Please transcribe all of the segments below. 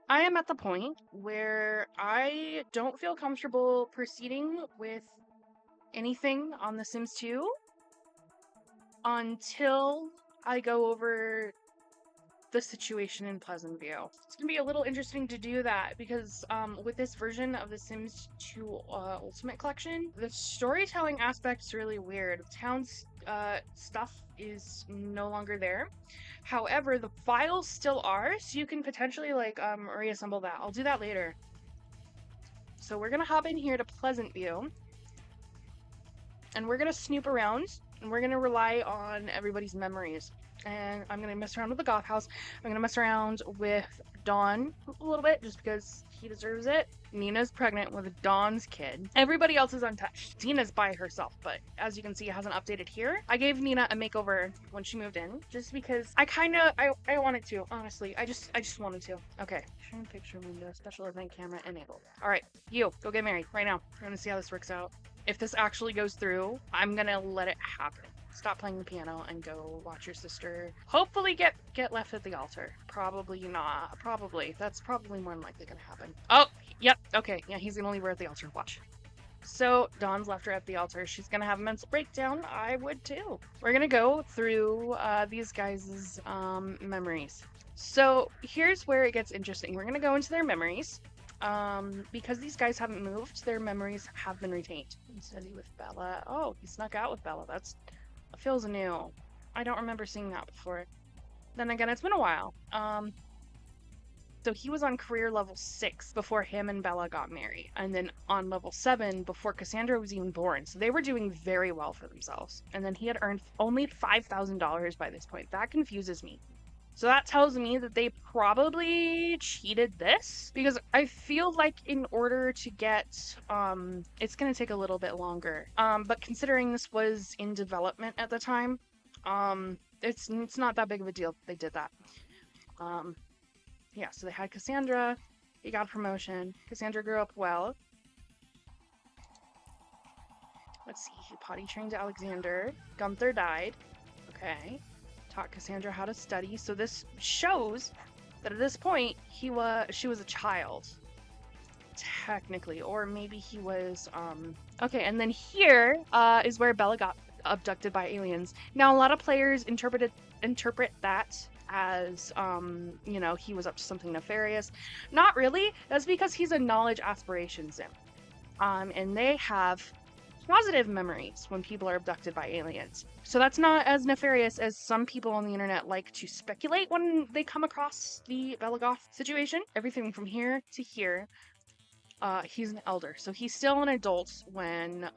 I am at the point where I don't feel comfortable proceeding with anything on The Sims 2 until I go over the situation in Pleasantview. It's gonna be a little interesting to do that because with this version of The Sims 2 Ultimate Collection, the storytelling aspect is really weird. Town's stuff is no longer there. However, the files still are, so you can potentially like reassemble that. I'll do that later. So we're gonna hop in here to Pleasantview, and we're gonna snoop around, and we're gonna rely on everybody's memories. And I'm gonna mess around with the Goth house. I'm gonna mess around with Dawn a little bit, just because he deserves it. Nina's pregnant with Dawn's kid. Everybody else is untouched. Tina's by herself, but as you can see, it hasn't updated here. I gave Nina a makeover when she moved in, just because I wanted to, honestly. I just wanted to. Okay, showing picture window, special event camera enabled. All right, you, go get married right now. We're gonna see how this works out. If this actually goes through, I'm gonna let it happen. Stop playing the piano and go watch your sister hopefully get left at the altar. Probably not. Probably. That's probably more than likely gonna happen. Oh, yep. Okay. Yeah, he's gonna leave her at the altar. Watch. So Dawn's left her at the altar. She's gonna have a mental breakdown. I would too. We're gonna go through these guys' memories. So here's where it gets interesting. We're gonna go into their memories. Because these guys haven't moved, their memories have been retained. Steady with Bella. Oh, he snuck out with Bella. That feels new. I don't remember seeing that before. Then again, it's been a while. So he was on career level 6 before him and Bella got married, and then on level 7 before Cassandra was even born. So they were doing very well for themselves. And then he had earned only $5,000 by this point. That confuses me. So that tells me that they probably cheated this, because I feel like in order to get, it's going to take a little bit longer. But considering this was in development at the time, it's not that big of a deal that they did that. Yeah, so they had Cassandra, he got a promotion. Cassandra grew up well. Let's see, he potty trained Alexander. Gunther died. Okay. Taught Cassandra how to study. So this shows that at this point she was a child, technically, or maybe he was okay. And then here is where Bella got abducted by aliens. Now a lot of players interpret that as you know, he was up to something nefarious. Not really. That's because he's a knowledge aspiration sim, and they have positive memories when people are abducted by aliens. So that's not as nefarious as some people on the internet like to speculate when they come across the Bella Goth situation. Everything from here to here, he's an elder. So he's still an adult when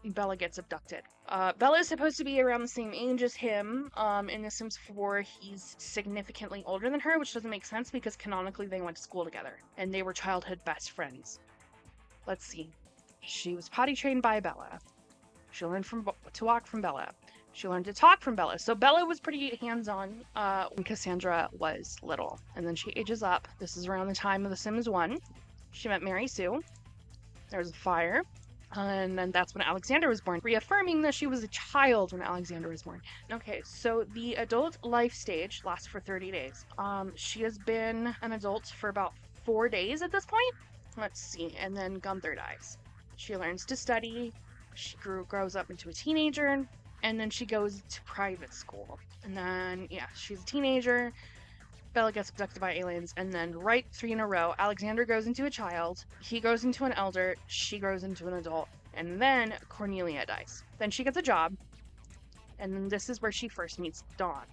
Bella gets abducted. Bella is supposed to be around the same age as him. In The Sims 4, he's significantly older than her, which doesn't make sense because canonically they went to school together and they were childhood best friends. Let's see. She was potty trained by Bella. She learned to walk from Bella. She learned to talk from Bella. So Bella was pretty hands-on when Cassandra was little. And then she ages up. This is around the time of The Sims 1. She met Mary Sue. There was a fire. And then that's when Alexander was born, reaffirming that she was a child when Alexander was born. Okay, so the adult life stage lasts for 30 days. She has been an adult for about 4 days at this point. Let's see. And then Gunther dies. She learns to study, she grows up into a teenager, and then she goes to private school. And then, yeah, she's a teenager, Bella gets abducted by aliens, and then right 3 in a row, Alexander goes into a child, he grows into an elder, she grows into an adult, and then Cornelia dies. Then she gets a job, and then this is where she first meets Dawn.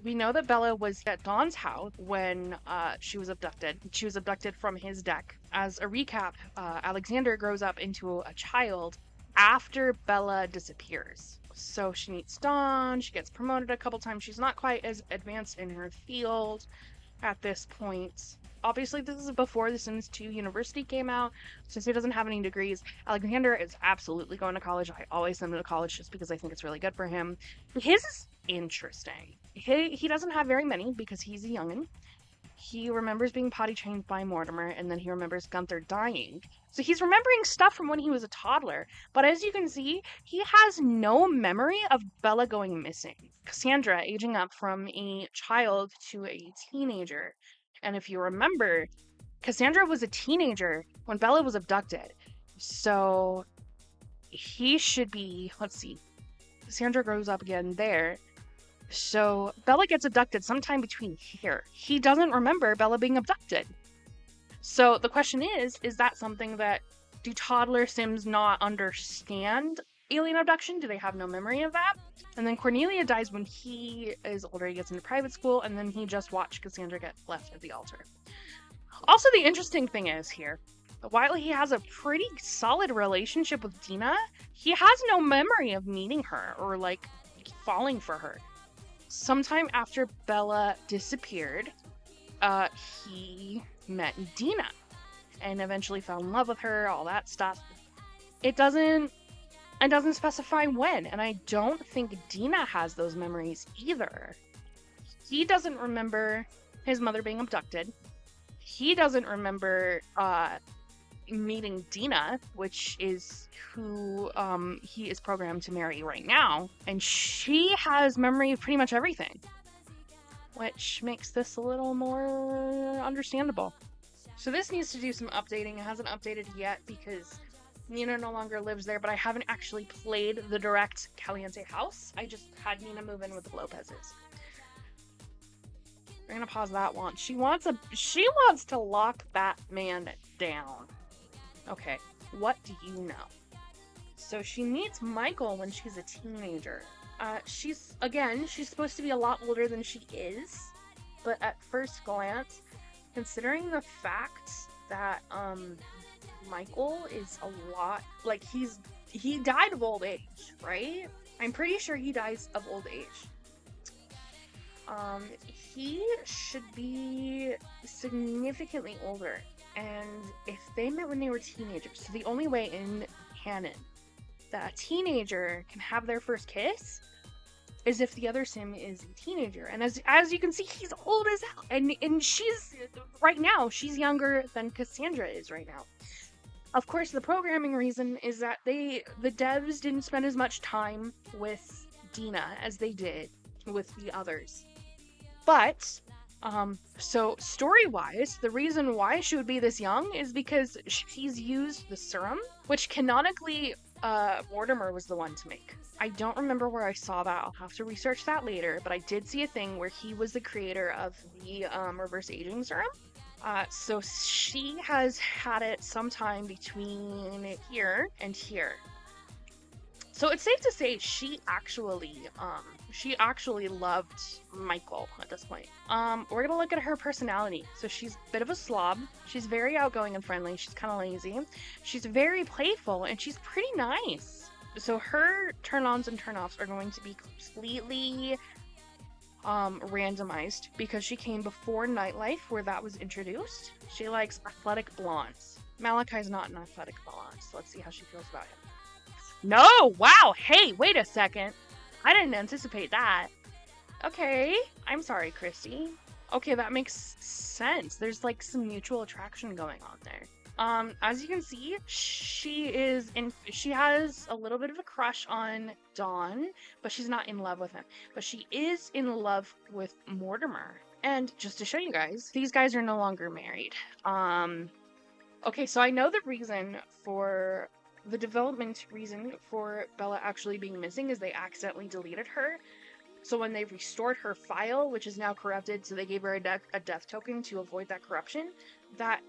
We know that Bella was at Dawn's house when she was abducted. She was abducted from his deck. As a recap, Alexander grows up into a child after Bella disappears. So she meets Dawn, she gets promoted a couple times. She's not quite as advanced in her field at this point. Obviously, this is before The Sims 2 University came out, since he doesn't have any degrees. Alexander is absolutely going to college. I always send him to college just because I think it's really good for him. His is interesting. He doesn't have very many because he's a youngin'. He remembers being potty trained by Mortimer, and then he remembers Gunther dying. So he's remembering stuff from when he was a toddler. But as you can see, he has no memory of Bella going missing. Cassandra aging up from a child to a teenager. And if you remember, Cassandra was a teenager when Bella was abducted. So he should be, let's see, Cassandra grows up again there. So Bella gets abducted sometime between here. He doesn't remember Bella being abducted. So the question is that something that, do toddler Sims not understand alien abduction? Do they have no memory of that? And then Cornelia dies when he is older. He gets into private school, and then he just watched Cassandra get left at the altar. Also, the interesting thing is here, while he has a pretty solid relationship with Dina, he has no memory of meeting her or like falling for her. Sometime after Bella disappeared, he met Dina and eventually fell in love with her, all that stuff. It doesn't specify when, and I don't think Dina has those memories either. He doesn't remember his mother being abducted. He doesn't remember meeting Dina, which is who he is programmed to marry right now, and she has memory of pretty much everything, which makes this a little more understandable. So this needs to do some updating. It hasn't updated yet because Nina no longer lives there, but I haven't actually played the direct Caliente house. I just had Nina move in with the Lopez's. We're gonna pause that one. She wants to lock that man down. Okay, what do you know? So she meets Michael when she's a teenager. She's supposed to be a lot older than she is, but at first glance, considering the fact that Michael is a lot, like, he died of old age, right? I'm pretty sure he dies of old age. He should be significantly older, and if they met when they were teenagers, so the only way in canon that a teenager can have their first kiss is if the other sim is a teenager. And as you can see, he's old as hell, and she's right now, she's younger than Cassandra is right now. Of course, the programming reason is that the devs didn't spend as much time with Dina as they did with the others. But so story-wise, the reason why she would be this young is because she's used the serum, which canonically Mortimer was the one to make. I don't remember where I saw that. I'll have to research that later, but I did see a thing where he was the creator of the reverse aging serum. So she has had it sometime between here and here. So it's safe to say she actually loved Michael at this point. We're gonna look at her personality. So she's a bit of a slob. She's very outgoing and friendly. She's kind of lazy. She's very playful, and she's pretty nice. So her turn-ons and turn-offs are going to be completely randomized because she came before Nightlife, where that was introduced. She likes athletic blondes. Malachi's not an athletic blonde, so let's see how she feels about him. No! Wow! Hey, wait a second. I didn't anticipate that. Okay. I'm sorry, Christy. Okay, that makes sense. There's like some mutual attraction going on there. As you can see, she has a little bit of a crush on Dawn, but she's not in love with him. But she is in love with Mortimer. And just to show you guys, these guys are no longer married. Okay, so I know the development reason for Bella actually being missing is they accidentally deleted her. So when they restored her file, which is now corrupted, so they gave her a death token to avoid that corruption, that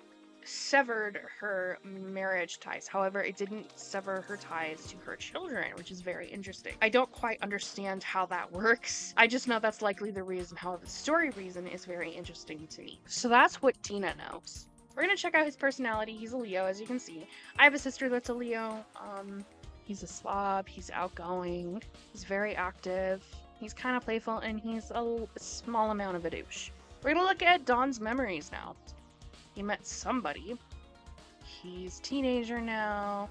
severed her marriage ties. However, it didn't sever her ties to her children, which is very interesting. I don't quite understand how that works. I just know that's likely the reason. However, the story reason is very interesting to me. So that's what Dina knows. We're gonna check out his personality. He's a Leo, as you can see. I have a sister that's a Leo. He's a slob, he's outgoing, he's very active, he's kind of playful, and he's a small amount of a douche. We're gonna look at Dawn's memories now. He met somebody. He's a teenager now.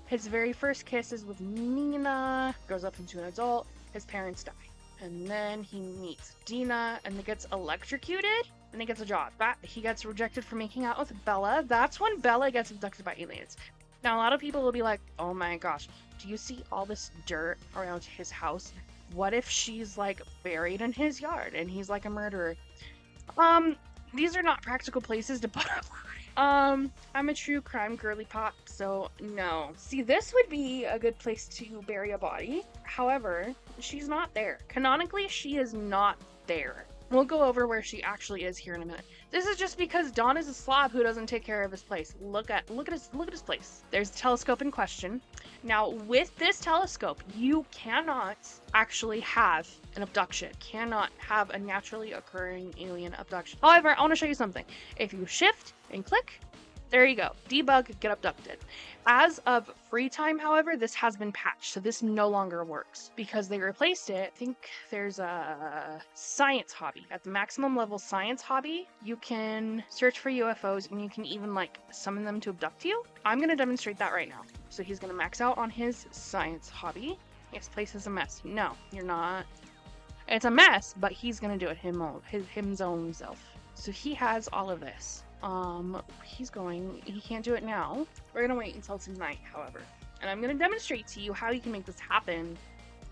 His very first kiss is with Nina, grows up into an adult, his parents die. And then he meets Dina, and he gets electrocuted, and he gets a job. He gets rejected for making out with Bella. That's when Bella gets abducted by aliens. Now, a lot of people will be like, oh my gosh, do you see all this dirt around his house? What if she's, like, buried in his yard, and he's, like, a murderer? these are not practical places to put a body. I'm a true crime girly pop, so no. See, this would be a good place to bury a body. However, she's not there. Canonically, she is not there. We'll go over where she actually is here in a minute. This is just because Don is a slob who doesn't take care of his place. Look at his place. There's the telescope in question. Now, with this telescope, you cannot actually have an abduction. Cannot have a naturally occurring alien abduction. However, I want to show you something. If you shift and click, there you go. Debug, get abducted. As of free time, however, this has been patched, so this no longer works because they replaced it. I think there's a science hobby. At the maximum level science hobby, you can search for UFOs and you can even like summon them to abduct you. I'm going to demonstrate that right now. So he's going to max out on his science hobby. Yes, place is a mess. No, you're not. It's a mess, but he's going to do it his own self. So he has all of this. He can't do it now. We're gonna wait until tonight, however. And I'm gonna demonstrate to you how you can make this happen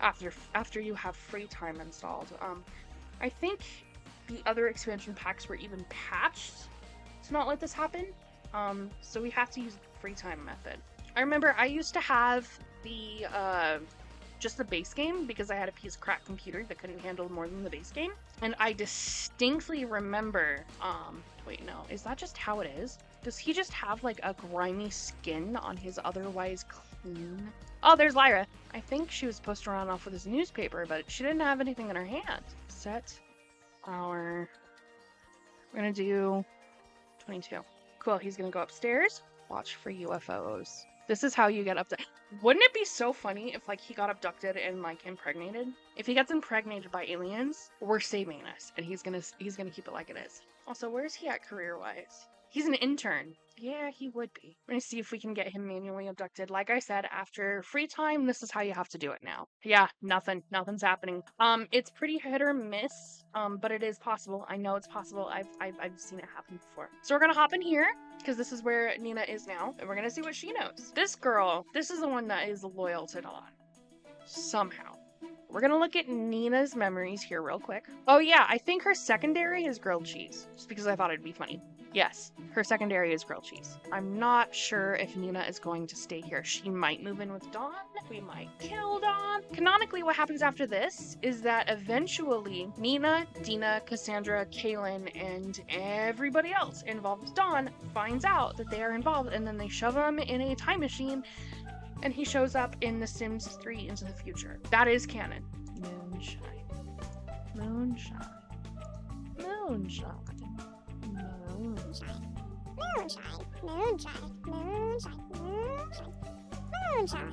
after you have free time installed. I think the other expansion packs were even patched to not let this happen. So we have to use the free time method. I remember I used to have the just the base game because I had a piece of crap computer that couldn't handle more than the base game. And I distinctly remember, wait, no, is that just how it is? Does he just have like a grimy skin on his otherwise clean? Oh, there's Lyra. I think she was supposed to run off with his newspaper, but she didn't have anything in her hand. Set our, we're gonna do 22. Cool, he's gonna go upstairs, watch for UFOs. This is how you get up to. Wouldn't it be so funny if like he got abducted and like impregnated? If he gets impregnated by aliens, we're saving this, and he's gonna keep it like it is. Also, where is he at career-wise? He's an intern. Yeah, he would be. We're gonna see if we can get him manually abducted. Like I said, after free time, this is how you have to do it now. Yeah, nothing's happening. It's pretty hit or miss, but it is possible. I know it's possible. I've seen it happen before. So we're gonna hop in here, because this is where Nina is now, and we're gonna see what she knows. This girl, this is the one that is loyal to Dawn. Somehow. We're gonna look at Nina's memories here real quick. Oh yeah, I think her secondary is grilled cheese, just because I thought it'd be funny. Yes, her secondary is grilled cheese. I'm not sure if Nina is going to stay here. She might move in with Dawn. We might kill Dawn. Canonically, what happens after this is that eventually Nina, Dina, Cassandra, Kaylin, and everybody else involved with Dawn finds out that they are involved, and then they shove them in a time machine, and he shows up in The Sims 3 Into the Future. That is canon. Moonshine. Moonshine. Moonshine. Moonshine, moonshine, moonshine, moonshine, moonshine, moonshine,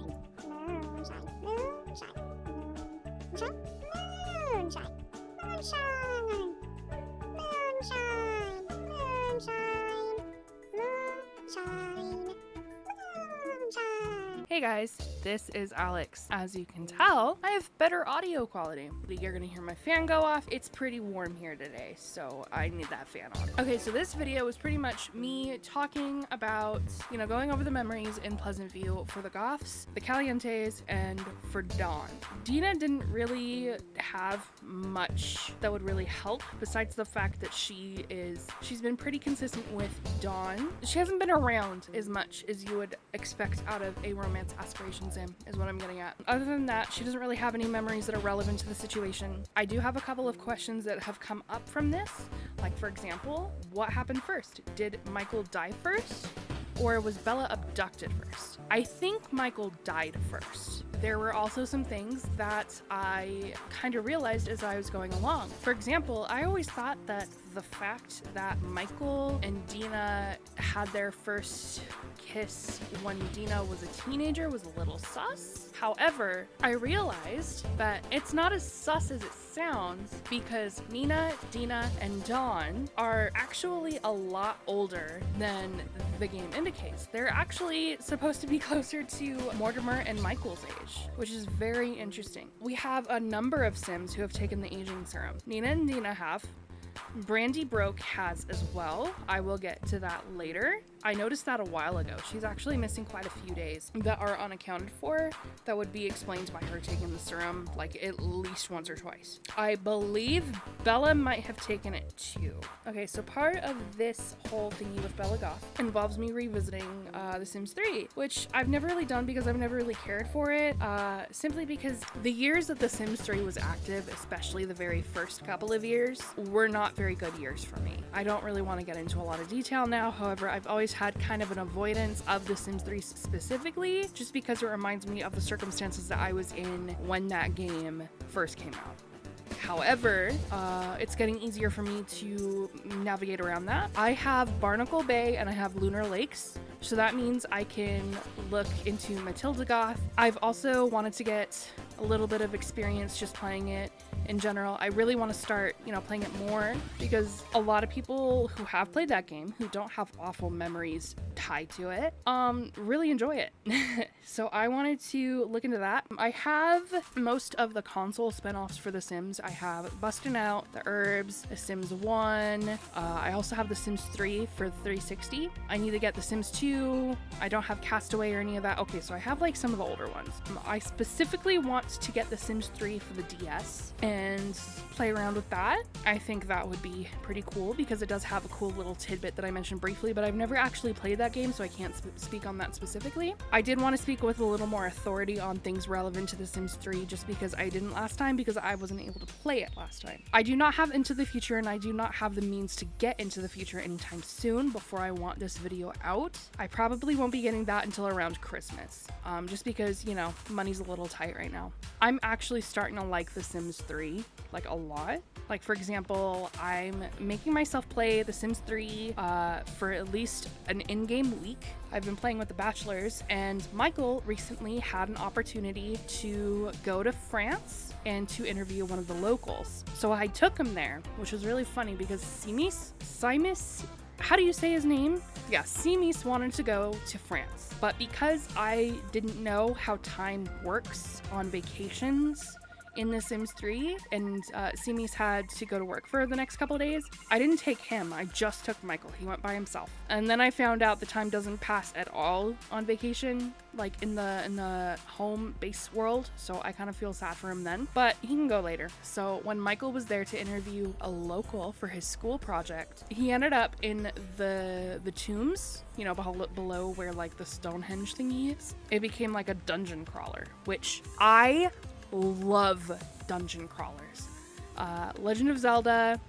moonshine, moonshine, moonshine, moonshine, moonshine, moonshine, moonshine, moonshine, moonshine. Hey guys, this is Alex. As you can tell, I have better audio quality. You're gonna hear my fan go off. It's pretty warm here today, so I need that fan on. Okay, so this video was pretty much me talking about, going over the memories in Pleasantview for the Goths, the Calientes, and for Dawn. Dina didn't really have much that would really help, besides the fact that she's been pretty consistent with Dawn. She hasn't been around as much as you would expect out of a romance aspiration sim, is what I'm getting at. Other than that, she doesn't really have any memories that are relevant to the situation. I do have a couple of questions that have come up from this, like for example, what happened first? Did Michael die first? Or was Bella abducted first? I think Michael died first. There were also some things that I kind of realized as I was going along. For example, I always thought that the fact that Michael and Dina had their first kiss when Dina was a teenager was a little sus. However, I realized that it's not as sus as it sounds because Nina, Dina, and Dawn are actually a lot older than the game indicates. They're actually supposed to be closer to Mortimer and Michael's age, which is very interesting. We have a number of Sims who have taken the aging serum. Nina and Dina have. Brandy Broke has as well. I will get to that later. I noticed that a while ago. She's actually missing quite a few days that are unaccounted for. That would be explained by her taking the serum like at least once or twice. I believe Bella might have taken it too. Okay, so part of this whole thingy with Bella Goth involves me revisiting The Sims 3, which I've never really done because I've never really cared for it. Simply because the years that The Sims 3 was active, especially the very first couple of years, were not very good years for me. I don't really want to get into a lot of detail now. However, I've always had kind of an avoidance of The Sims 3 specifically, just because it reminds me of the circumstances that I was in when that game first came out. However, it's getting easier for me to navigate around that. I have Barnacle Bay and I have Lunar Lakes, so that means I can look into Matilda Goth. I've also wanted to get a little bit of experience just playing it in general. I really want to start, playing it more because a lot of people who have played that game, who don't have awful memories tied to it, really enjoy it. So I wanted to look into that. I have most of the console spinoffs for The Sims. I have Bustin' Out, The Herbs, The Sims 1. I also have The Sims 3 for 360. I need to get The Sims 2. I don't have Castaway or any of that. Okay, so I have like some of the older ones. I specifically want to get The Sims 3 for the DS and play around with that. I think that would be pretty cool because it does have a cool little tidbit that I mentioned briefly, but I've never actually played that game, so I can't speak on that specifically. I did want to speak with a little more authority on things relevant to The Sims 3 just because I didn't last time, because I wasn't able to play it last time. I do not have Into the Future, and I do not have the means to get Into the Future anytime soon before I want this video out. I probably won't be getting that until around Christmas, just because, money's a little tight right now. I'm actually starting to like The Sims 3, like a lot. Like, for example, I'm making myself play The Sims 3 for at least an in-game week. I've been playing with the bachelors, and Michael recently had an opportunity to go to France and to interview one of the locals. So I took him there, which was really funny because Simis, how do you say his name? Yeah, Simis wanted to go to France, but because I didn't know how time works on vacations in The Sims 3, and Simis had to go to work for the next couple of days, I didn't take him, I just took Michael. He went by himself. And then I found out the time doesn't pass at all on vacation, like in the home base world, so I kind of feel sad for him then, but he can go later. So when Michael was there to interview a local for his school project, he ended up in the tombs, below where like the Stonehenge thingy is. It became like a dungeon crawler, which I love dungeon crawlers. Legend of Zelda,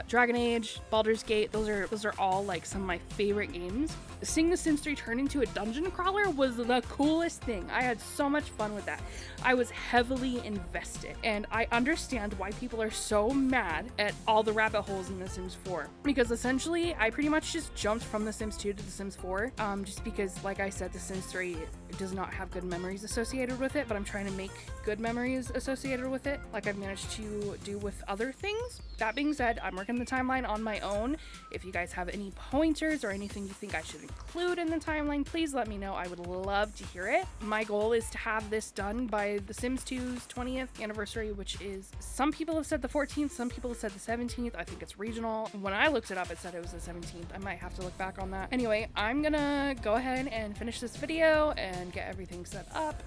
Dragon Age, Baldur's Gate, those are all like some of my favorite games. Seeing The Sims 3 turn into a dungeon crawler was the coolest thing. I had so much fun with that. I was heavily invested, and I understand why people are so mad at all the rabbit holes in The Sims 4, because essentially I pretty much just jumped from The Sims 2 to The Sims 4, just because, like I said, The Sims 3 does not have good memories associated with it, but I'm trying to make good memories associated with it, like I've managed to do with other things. That being said, I'm working the timeline on my own. If you guys have any pointers or anything you think I should include in the timeline, please let me know. I would love to hear it. My goal is to have this done by The Sims 2's 20th anniversary, which is, some people have said the 14th, some people have said the 17th. I think it's regional. When I looked it up, it said it was the 17th. I might have to look back on that. Anyway, I'm gonna go ahead and finish this video and get everything set up.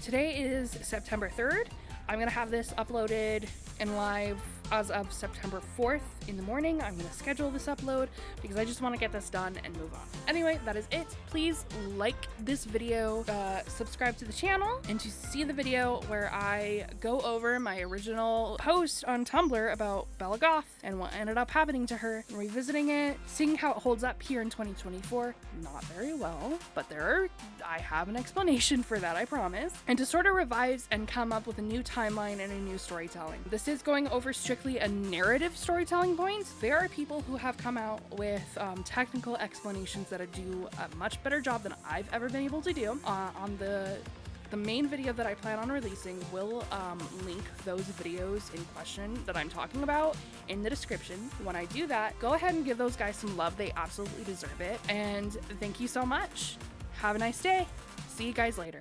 Today is September 3rd. I'm gonna have this uploaded and live as of September 4th in the morning. I'm gonna schedule this upload because I just want to get this done and move on. Anyway, that is it. Please like this video, subscribe to the channel, and to see the video where I go over my original post on Tumblr about Bella Goth and what ended up happening to her, and revisiting it, seeing how it holds up here in 2024. Not very well, but I have an explanation for that, I promise. And to sort of revise and come up with a new timeline and a new storytelling. This is going over strictly a narrative storytelling point. There are people who have come out with technical explanations that do a much better job than I've ever been able to do. On the main video that I plan on releasing will link those videos in question that I'm talking about in the description. When I do that, go ahead and give those guys some love. They absolutely deserve it. And thank you so much. Have a nice day. See you guys later.